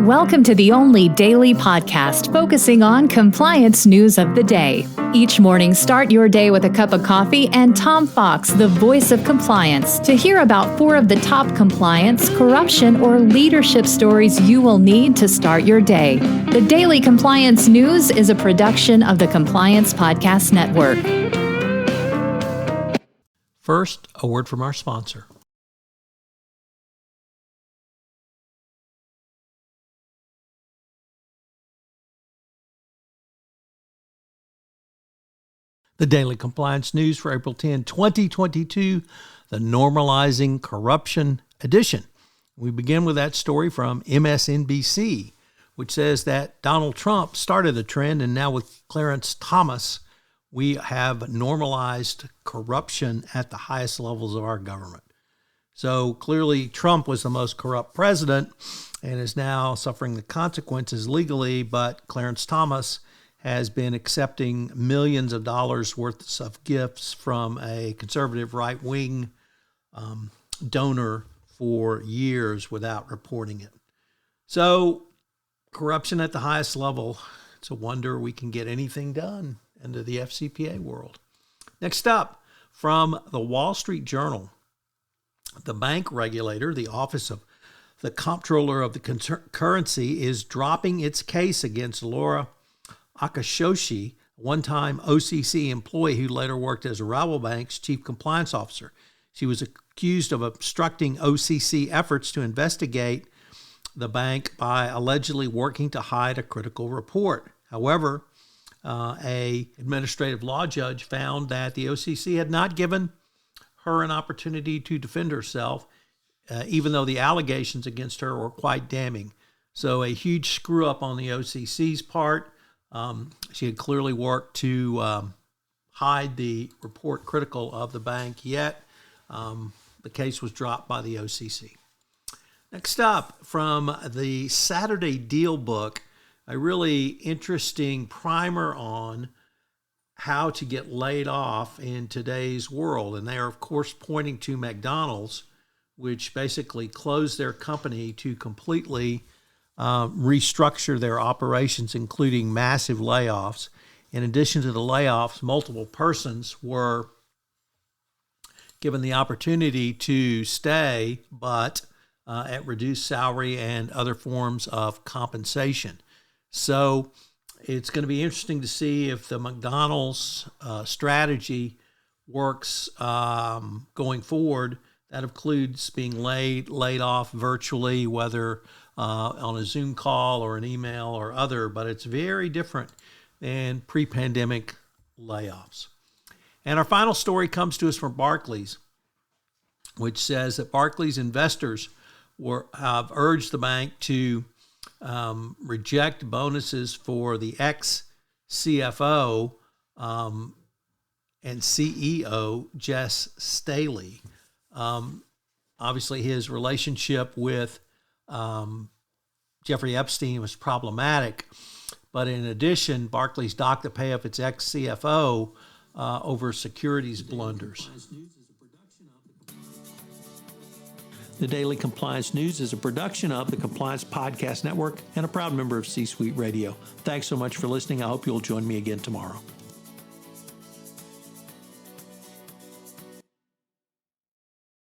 Welcome to the only daily podcast focusing on compliance news of the day. Each morning, start your day with a cup of coffee and Tom Fox, the voice of compliance, to hear about 4 of the top compliance, corruption, or leadership stories you will need to start your day. The Daily Compliance News is a production of the Compliance Podcast Network. First, a word from our sponsor. The Daily Compliance News for April 10, 2022, the Normalizing Corruption edition. We begin with that story from MSNBC, which says that Donald Trump started the trend, and now with Clarence Thomas, we have normalized corruption at the highest levels of our government. So clearly Trump was the most corrupt president and is now suffering the consequences legally, but Clarence Thomas has been accepting millions of dollars worth of gifts from a conservative right-wing donor for years without reporting it. So corruption at the highest level. It's a wonder we can get anything done into the FCPA world. Next up, from the Wall Street Journal, the bank regulator, the Office of the Comptroller of the Currency, is dropping its case against Laura Akashoshi, one-time OCC employee who later worked as Rabobank's chief compliance officer. She was accused of obstructing OCC efforts to investigate the bank by allegedly working to hide a critical report. However, a administrative law judge found that the OCC had not given her an opportunity to defend herself, even though the allegations against her were quite damning. So a huge screw-up on the OCC's part. She had clearly worked to hide the report critical of the bank, yet the case was dropped by the OCC. Next up, from the Saturday Deal book, a really interesting primer on how to get laid off in today's world. And they are, of course, pointing to McDonald's, which basically closed their company to completely restructure their operations, including massive layoffs. In addition to the layoffs, multiple persons were given the opportunity to stay, but at reduced salary and other forms of compensation. So it's going to be interesting to see if the McDonald's strategy works going forward. That includes being laid off virtually, whether on a Zoom call or an email or other, but it's very different than pre-pandemic layoffs. And our final story comes to us from Barclays, which says that Barclays investors have urged the bank to reject bonuses for the ex-CFO and CEO, Jes Staley. Obviously, his relationship with Jeffrey Epstein was problematic, but in addition, Barclays docked the pay of its ex-CFO over securities blunders. The Daily Compliance News is a production of the Compliance Podcast Network and a proud member of C-Suite Radio. Thanks so much for listening. I hope you'll join me again tomorrow.